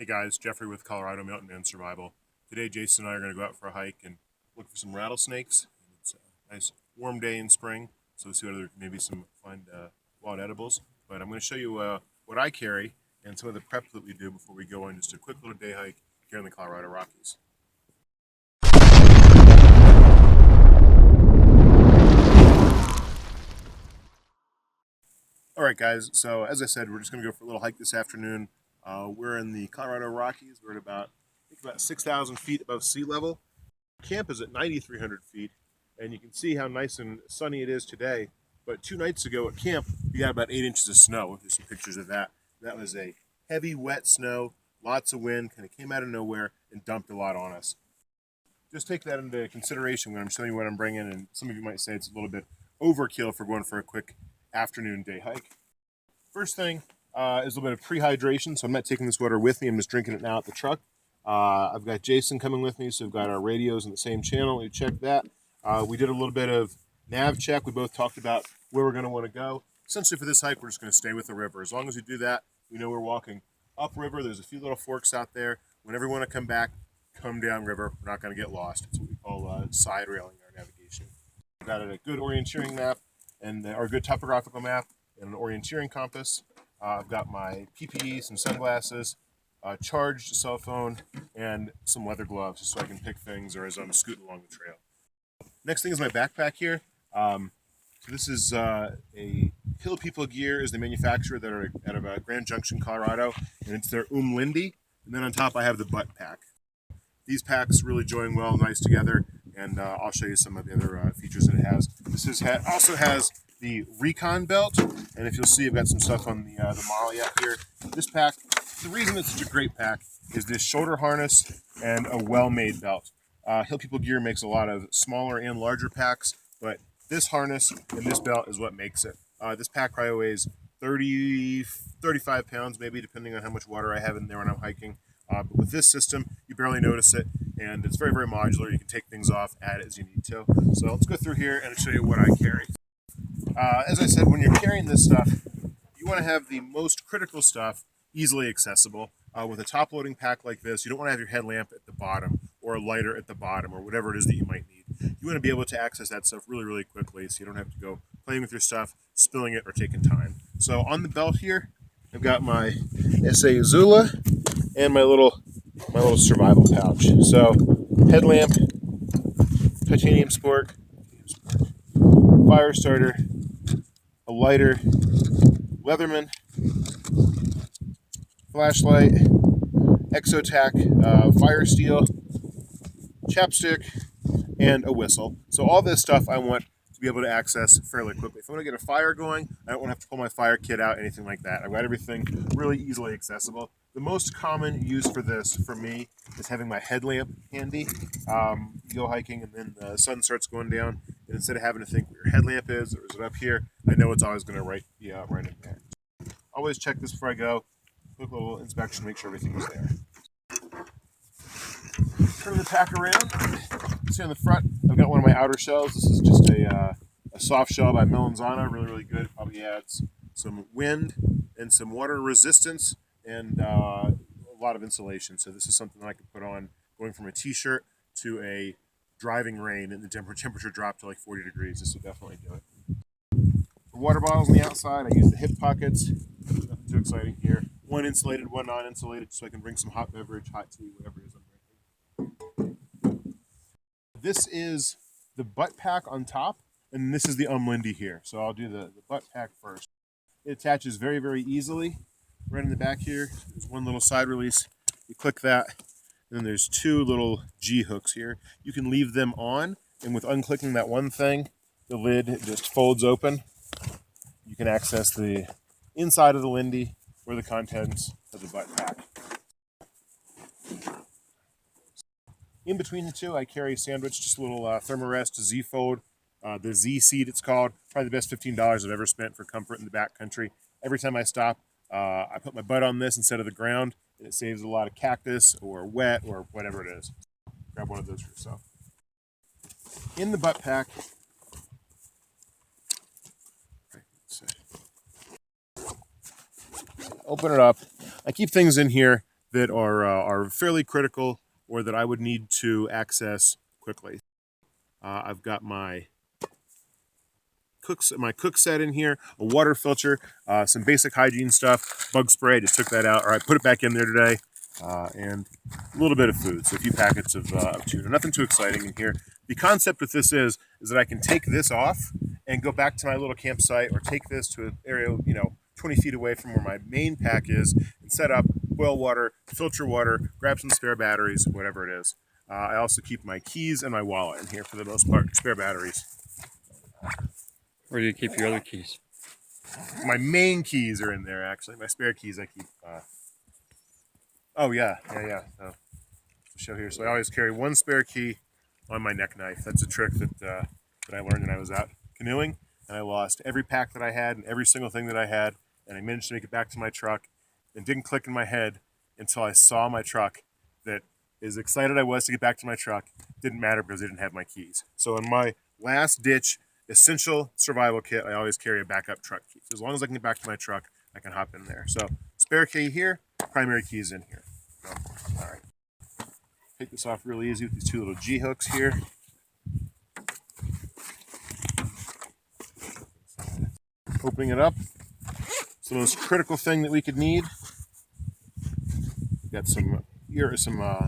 Hey guys, Jeffrey with Colorado Mountain Man Survival. Today Jason and I are going to go out for a hike and look for some rattlesnakes. It's a nice warm day in spring, so we'll see whether maybe some find wild edibles. But I'm going to show you what I carry and some of the prep that we do before we go on just a quick little day hike here in the Colorado Rockies. All right, guys. So as I said, we're just going to go for a little hike this afternoon. We're in the Colorado Rockies. We're at about 6,000 feet above sea level. Camp is at 9,300 feet, and you can see how nice and sunny it is today. But 2 nights ago at camp, we got about 8 inches of snow. There's some pictures of that. That was a heavy, wet snow, lots of wind, kind of came out of nowhere and dumped a lot on us. Just take that into consideration when I'm showing you what I'm bringing, and some of you might say it's a little bit overkill if we're going for a quick afternoon day hike. First thing is a little bit of pre-hydration, so I'm not taking this water with me. I'm just drinking it now at the truck. I've got Jason coming with me, so we've got our radios in the same channel. We checked that. We did a little bit of nav check. We both talked about where we're going to want to go. Essentially for this hike, we're just going to stay with the river. As long as we do that, we know we're walking upriver. There's a few little forks out there. Whenever we want to come back, come downriver. We're not going to get lost. It's what we call side railing our navigation. We've got a good orienteering map and our good topographical map and an orienteering compass. I've got my PPE, some sunglasses, charged cell phone, and some leather gloves just so I can pick things or as I'm scooting along the trail. Next thing is my backpack here. So this is a Hill People Gear is the manufacturer that are out of Grand Junction, Colorado, and it's their Lindy. And then on top I have the butt pack. These packs really join well, nice together, and I'll show you some of the other features that it has. This also has the Recon belt, and if you'll see, I've got some stuff on the Molly up here. This pack, the reason it's such a great pack is this shoulder harness and a well-made belt. Hill People Gear makes a lot of smaller and larger packs, but this harness and this belt is what makes it. This pack probably weighs 35 pounds, maybe, depending on how much water I have in there when I'm hiking. But with this system, you barely notice it, and it's very, very modular. You can take things off, add it as you need to. So let's go through here and show you what I carry. As I said, when you're carrying this stuff, you want to have the most critical stuff easily accessible. With a top-loading pack like this, you don't want to have your headlamp at the bottom or a lighter at the bottom or whatever it is that you might need. You want to be able to access that stuff really, really quickly so you don't have to go playing with your stuff, spilling it, or taking time. So on the belt here, I've got my SA Azula and my little survival pouch. So headlamp, titanium spork, fire starter, a lighter, Leatherman, flashlight, Exotac, fire steel, chapstick, and a whistle. So all this stuff I want to be able to access fairly quickly. If I want to get a fire going, I don't want to have to pull my fire kit out, anything like that. I've got everything really easily accessible. The most common use for this, for me, is having my headlamp handy. You go hiking and then the sun starts going down, and instead of having to think where your headlamp is, or is it up here, I know it's always going to be right in there. Always check this before I go. Quick little inspection, make sure everything is there. Turn the pack around. See on the front, I've got one of my outer shells. This is just a soft shell by Melanzana, really, really good. Probably adds some wind and some water resistance and a lot of insulation. So this is something that I could put on going from a t-shirt to a driving rain and the temperature dropped to like 40 degrees. This will definitely do it. For water bottles on the outside, I use the hip pockets. Nothing too exciting here. One insulated, one non-insulated, so I can bring some hot beverage, hot tea, whatever it is I'm drinking. This is the butt pack on top, and this is the Lindy here. So I'll do the butt pack first. It attaches very, very easily. Right in the back here, there's one little side release. You click that, and then there's 2 little G hooks here. You can leave them on, and with unclicking that one thing, the lid just folds open. You can access the inside of the Lindy or the contents of the butt pack. In between the two, I carry a sandwich, just a little Thermarest Z Fold, the Z Seat it's called. Probably the best $15 I've ever spent for comfort in the backcountry. Every time I stop, I put my butt on this instead of the ground, and it saves a lot of cactus or wet or whatever it is. Grab one of those for yourself. In the butt pack, open it up. I keep things in here that are fairly critical or that I would need to access quickly. I've got my cook set in here, a water filter, some basic hygiene stuff, bug spray. I just took that out, or I put it back in there today, and a little bit of food. So a few packets of tuna. Nothing too exciting in here. The concept with this is that I can take this off and go back to my little campsite, or take this to an area 20 feet away from where my main pack is, and set up, boil water, filter water, grab some spare batteries, whatever it is. I also keep my keys and my wallet in here for the most part, spare batteries. Where do you keep your other keys? My main keys are in there, actually. My spare keys I keep. Oh, yeah. Show here. So I always carry one spare key on my neck knife. That's a trick that I learned when I was out canoeing, and I lost every pack that I had and every single thing that I had, and I managed to make it back to my truck, and didn't click in my head until I saw my truck that as excited I was to get back to my truck, didn't matter because I didn't have my keys. So in my last ditch essential survival kit, I always carry a backup truck key. So as long as I can get back to my truck, I can hop in there. So spare key here, primary keys in here. So, all right. Take this off really easy with these two little G hooks here. Opening it up. It's the most critical thing that we could need. Got some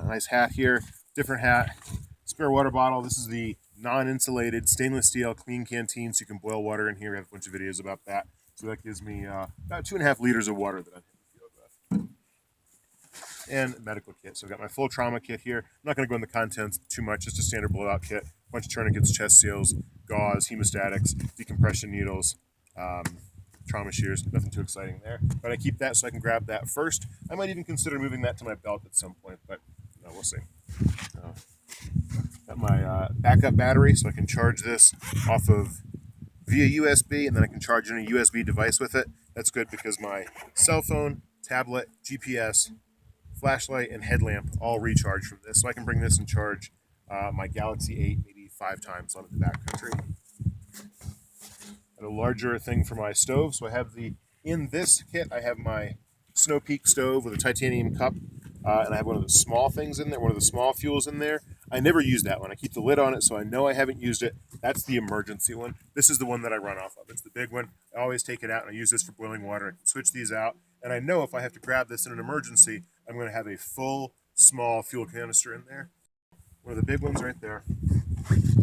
nice hat here, different hat, spare water bottle. This is the non-insulated stainless steel clean canteen, so you can boil water in here. We have a bunch of videos about that. So that gives me about 2.5 liters of water that I'm in the field with. And medical kit. So I've got my full trauma kit here. I'm not going to go into the contents too much, just a standard blowout kit. A bunch of tourniquets, chest seals, gauze, hemostatics, decompression needles, trauma shears, nothing too exciting there. But I keep that so I can grab that first. I might even consider moving that to my belt at some point, but no, we'll see. Got my backup battery so I can charge this off of via USB, and then I can charge any USB device with it. That's good because my cell phone, tablet, GPS, flashlight, and headlamp all recharge from this. So I can bring this and charge my Galaxy 8 maybe 5 times on the backcountry. And a larger thing for my stove. So I have in this kit, I have my Snow Peak stove with a titanium cup, and I have one of the small things in there, one of the small fuels in there. I never use that one. I keep the lid on it, so I know I haven't used it. That's the emergency one. This is the one that I run off of. It's the big one. I always take it out, and I use this for boiling water. I can switch these out, and I know if I have to grab this in an emergency, I'm going to have a full, small fuel canister in there. One of the big ones right there.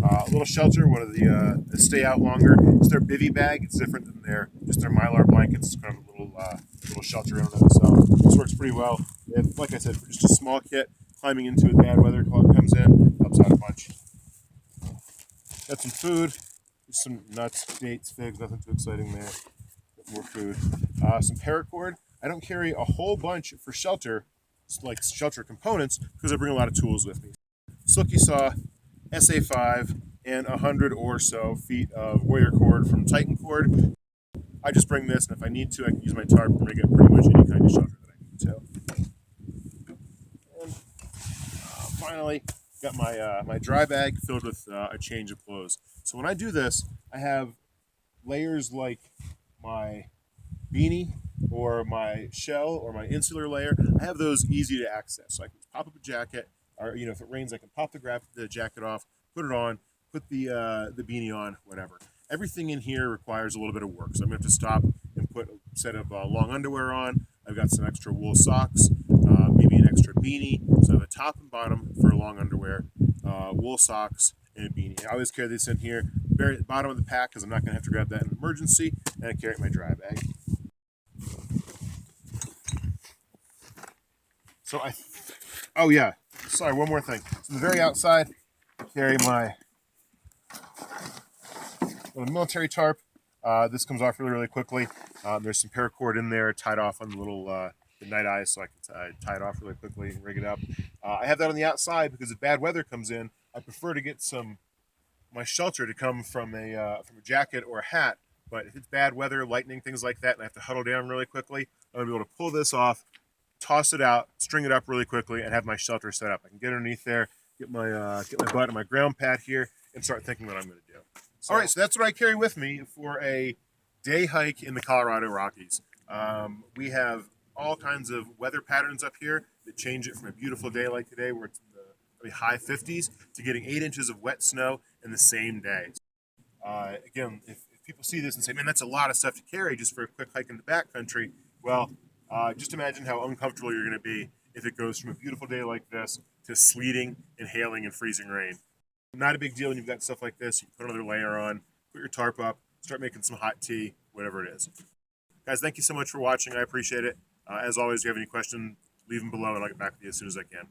A little shelter, one of the stay out longer. It's their bivy bag. It's different than their Mylar blankets. It's kind of a little shelter in and of itself. This works pretty well. And like I said, for just a small kit, climbing into it, bad weather comes in, helps out a bunch. Got some food, just some nuts, dates, figs, nothing too exciting there. Got more food. Some paracord. I don't carry a whole bunch for shelter, like shelter components, because I bring a lot of tools with me. Silky saw, SA5, and 100 or so feet of warrior cord from Titan cord. I just bring this, and if I need to, I can use my tarp to make it pretty much any kind of shelter that I need to. And finally, got my dry bag filled with a change of clothes. So when I do this, I have layers like my beanie or my shell or my insular layer. I have those easy to access. So I can pop up a jacket, or if it rains, I can pop the jacket off, put it on, put the beanie on, whatever. Everything in here requires a little bit of work, so I'm going to have to stop and put a set of long underwear on. I've got some extra wool socks, maybe an extra beanie. So I have a top and bottom for long underwear, wool socks, and a beanie. I always carry this in here, very at the bottom of the pack, because I'm not going to have to grab that in an emergency, and I carry it in my dry bag. So oh yeah, sorry, one more thing. So the very outside, I carry my little military tarp. This comes off really, really quickly. There's some paracord in there tied off on the little the night eyes, so I can tie it off really quickly and rig it up. I have that on the outside because if bad weather comes in, I prefer to get my shelter to come from a jacket or a hat. But if it's bad weather, lightning, things like that, and I have to huddle down really quickly, I'm gonna be able to pull this off, toss it out, string it up really quickly, and have my shelter set up. I can get underneath there, get my butt and my ground pad here, and start thinking what I'm going to do. All right, so that's what I carry with me for a day hike in the Colorado Rockies. We have all kinds of weather patterns up here that change it from a beautiful day like today, where it's in the maybe high 50s, to getting 8 inches of wet snow in the same day. Again, if people see this and say, "Man, that's a lot of stuff to carry just for a quick hike in the backcountry," well, just imagine how uncomfortable you're going to be if it goes from a beautiful day like this to sleeting and hailing and freezing rain. Not a big deal when you've got stuff like this. You can put another layer on, put your tarp up, start making some hot tea, whatever it is. Guys, thank you so much for watching. I appreciate it. As always, if you have any questions, leave them below and I'll get back with you as soon as I can.